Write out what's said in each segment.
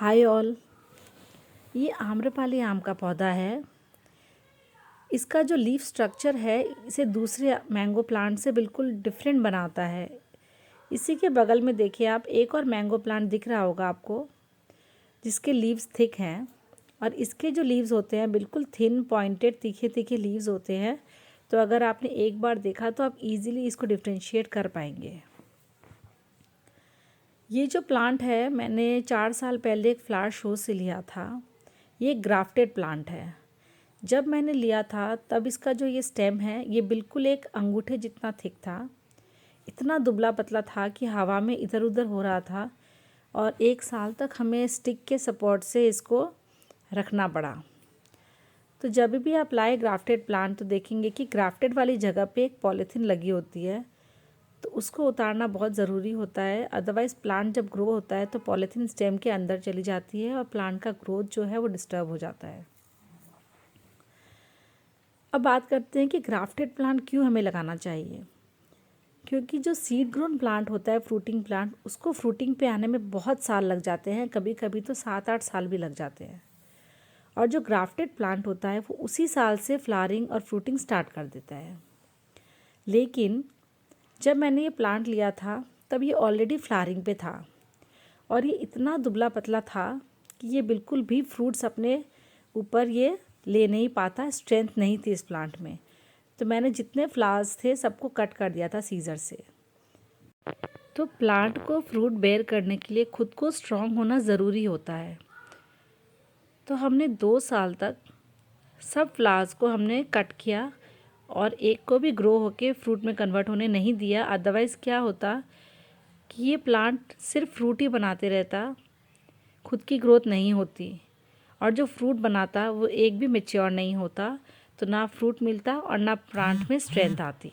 Hi all. ये आम्रपाली आम का पौधा है। इसका जो लीफ स्ट्रक्चर है इसे दूसरे मैंगो प्लांट से बिल्कुल डिफरेंट बनाता है। इसी के बगल में देखिए आप, एक और मैंगो प्लांट दिख रहा होगा आपको, जिसके लीव्स थिक हैं और इसके जो लीव्स होते हैं बिल्कुल थिन पॉइंटेड तीखे तीखे लीव्स होते हैं। तो अगर आपने एक बार देखा तो आप इजीली इसको डिफ्रेंशिएट कर पाएंगे। ये जो प्लांट है मैंने 4 साल पहले एक फ्लावर शो से लिया था। ये ग्राफ्टेड प्लांट है। जब मैंने लिया था तब इसका जो ये स्टेम है ये बिल्कुल एक अंगूठे जितना थिक था। इतना दुबला पतला था कि हवा में इधर उधर हो रहा था और 1 साल तक हमें स्टिक के सपोर्ट से इसको रखना पड़ा। तो जब भी आप लाए ग्राफ्टेड प्लांट तो देखेंगे कि ग्राफ्टेड वाली जगह पे एक पॉलीथीन लगी होती है, तो उसको उतारना बहुत ज़रूरी होता है। अदरवाइज़ प्लांट जब ग्रो होता है तो पॉलीथीन स्टेम के अंदर चली जाती है और प्लांट का ग्रोथ जो है वो डिस्टर्ब हो जाता है। अब बात करते हैं कि ग्राफ्टेड प्लांट क्यों हमें लगाना चाहिए। क्योंकि जो सीड ग्रोन प्लांट होता है, फ्रूटिंग प्लांट, उसको फ्रूटिंग पे आने में बहुत साल लग जाते हैं, कभी कभी तो 7-8 साल भी लग जाते हैं। और जो ग्राफ्टेड प्लांट होता है वो उसी साल से फ्लावरिंग और फ्रूटिंग स्टार्ट कर देता है। लेकिन जब मैंने ये प्लांट लिया था तब ये ऑलरेडी फ्लावरिंग पे था और ये इतना दुबला पतला था कि ये बिल्कुल भी फ्रूट्स अपने ऊपर ये ले नहीं पाता, स्ट्रेंथ नहीं थी इस प्लांट में। तो मैंने जितने फ्लावर्स थे सबको कट कर दिया था सीजर से। तो प्लांट को फ्रूट बेयर करने के लिए खुद को स्ट्रॉन्ग होना ज़रूरी होता है। तो हमने 2 साल तक सब फ्लावर्स को हमने कट किया और एक को भी ग्रो होके फ्रूट में कन्वर्ट होने नहीं दिया। अदरवाइज़ क्या होता कि ये प्लांट सिर्फ फ्रूट ही बनाते रहता, खुद की ग्रोथ नहीं होती और जो फ्रूट बनाता वो एक भी मैच्योर नहीं होता, तो ना फ्रूट मिलता और ना प्लांट में स्ट्रेंथ आती।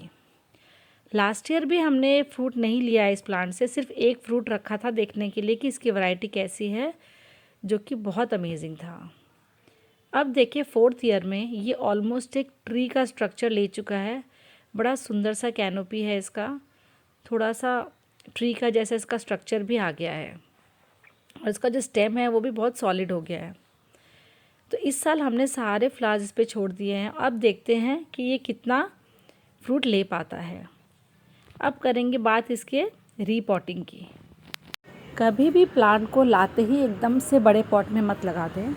लास्ट ईयर भी हमने फ्रूट नहीं लिया इस प्लांट से, सिर्फ एक फ्रूट रखा था देखने के लिए कि इसकी वैरायटी कैसी है, जो कि बहुत अमेजिंग था। अब देखिए 4th ईयर में ये ऑलमोस्ट एक ट्री का स्ट्रक्चर ले चुका है। बड़ा सुंदर सा कैनोपी है इसका, थोड़ा सा ट्री का जैसा इसका स्ट्रक्चर भी आ गया है और इसका जो स्टेम है वो भी बहुत सॉलिड हो गया है। तो इस साल हमने सारे फ्लावर्स इस पे छोड़ दिए हैं। अब देखते हैं कि ये कितना फ्रूट ले पाता है। अब करेंगे बात इसके रीपॉटिंग की। कभी भी प्लांट को लाते ही एकदम से बड़े पॉट में मत लगा दें।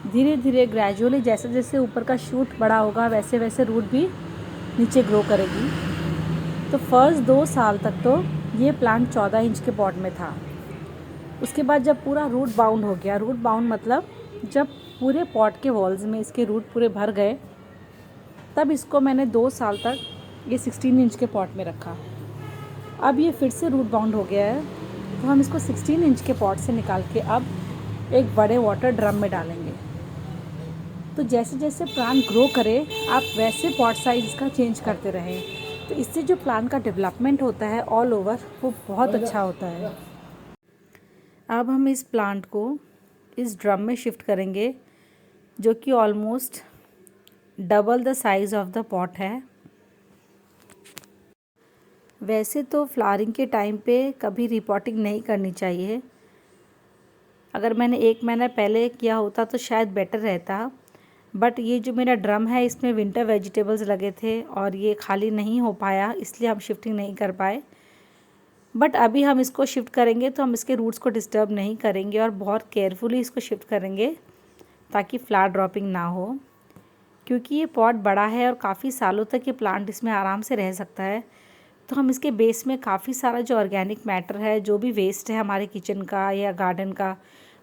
धीरे धीरे ग्रेजुअली जैसे जैसे ऊपर का शूट बड़ा होगा वैसे वैसे रूट भी नीचे ग्रो करेगी। तो फर्स्ट 2 साल तक तो ये प्लांट 14 इंच के पॉट में था। उसके बाद जब पूरा रूट बाउंड हो गया, रूट बाउंड मतलब जब पूरे पॉट के वॉल्स में इसके रूट पूरे भर गए, तब इसको मैंने 2 साल तक ये 16 इंच के पॉट में रखा। अब ये फिर से रूट बाउंड हो गया है, तो हम इसको 16 इंच के पॉट से निकाल के अब एक बड़े वाटर ड्रम में डालेंगे। तो जैसे जैसे प्लांट ग्रो करे आप वैसे पॉट साइज इसका चेंज करते रहें, तो इससे जो प्लांट का डेवलपमेंट होता है ऑल ओवर वो बहुत अच्छा होता है। अब हम इस प्लांट को इस ड्रम में शिफ्ट करेंगे, जो कि almost double the size of the pot है। वैसे तो फ्लावरिंग के टाइम पे कभी रिपॉटिंग नहीं करनी चाहिए। अगर मैंने 1 महीना पहले किया होता तो शायद बेटर रहता, बट ये जो मेरा ड्रम है इसमें विंटर वेजिटेबल्स लगे थे और ये खाली नहीं हो पाया, इसलिए हम शिफ्टिंग नहीं कर पाए। बट अभी हम इसको शिफ्ट करेंगे तो हम इसके रूट्स को डिस्टर्ब नहीं करेंगे और बहुत केयरफुली इसको शिफ्ट करेंगे ताकि फ्लावर ड्रॉपिंग ना हो। क्योंकि ये पॉट बड़ा है और काफ़ी सालों तक ये प्लांट इसमें आराम से रह सकता है, तो हम इसके बेस में काफ़ी सारा जो ऑर्गेनिक मैटर है, जो भी वेस्ट है हमारे किचन का या गार्डन का,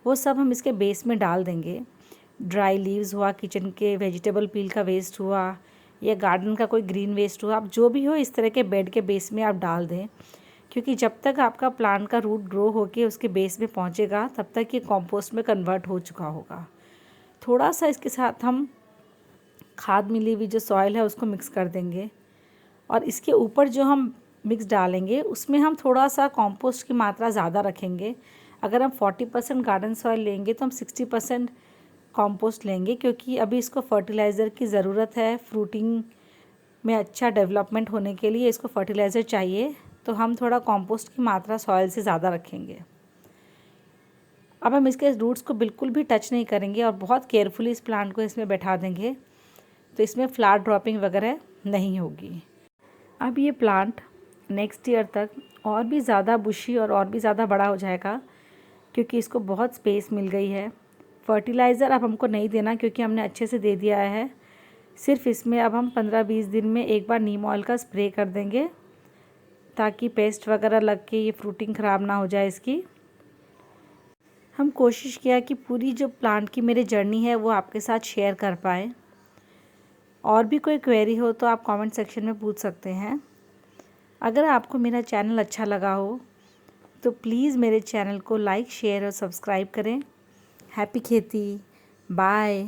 वो सब हम इसके बेस में डाल देंगे। ड्राई लीव्स हुआ, किचन के वेजिटेबल पील का वेस्ट हुआ या गार्डन का कोई ग्रीन वेस्ट हुआ, आप जो भी हो इस तरह के बेड के बेस में आप डाल दें। क्योंकि जब तक आपका प्लांट का रूट ग्रो होके उसके बेस में पहुंचेगा तब तक ये कंपोस्ट में कन्वर्ट हो चुका होगा। थोड़ा सा इसके साथ हम खाद मिली हुई जो सॉइल है उसको मिक्स कर देंगे और इसके ऊपर जो हम मिक्स डालेंगे उसमें हम थोड़ा सा कंपोस्ट की मात्रा ज़्यादा रखेंगे। अगर हम 40% गार्डन सॉइल लेंगे तो हम 60% कंपोस्ट लेंगे, क्योंकि अभी इसको फर्टिलाइज़र की ज़रूरत है। फ्रूटिंग में अच्छा डेवलपमेंट होने के लिए इसको फर्टिलाइज़र चाहिए, तो हम थोड़ा कंपोस्ट की मात्रा सॉइल से ज़्यादा रखेंगे। अब हम इसके रूट्स को बिल्कुल भी टच नहीं करेंगे और बहुत केयरफुली इस प्लांट को इसमें बैठा देंगे, तो इसमें फ्लावर ड्रॉपिंग वगैरह नहीं होगी। अब ये प्लांट नेक्स्ट ईयर तक और भी ज़्यादा बुशी और भी ज़्यादा बड़ा हो जाएगा, क्योंकि इसको बहुत स्पेस मिल गई है। फर्टिलाइज़र अब हमको नहीं देना क्योंकि हमने अच्छे से दे दिया है। सिर्फ इसमें अब हम 15-20 दिन में एक बार नीम ऑयल का स्प्रे कर देंगे, ताकि पेस्ट वगैरह लग के ये फ्रूटिंग ख़राब ना हो जाए इसकी। हम कोशिश किया कि पूरी जो प्लांट की मेरी जर्नी है वो आपके साथ शेयर कर पाए। और भी कोई क्वेरी हो तो आप कमेंट सेक्शन में पूछ सकते हैं। अगर आपको मेरा चैनल अच्छा लगा हो तो प्लीज़ मेरे चैनल को लाइक, शेयर और सब्सक्राइब करें। हैप्पी खेती, बाय।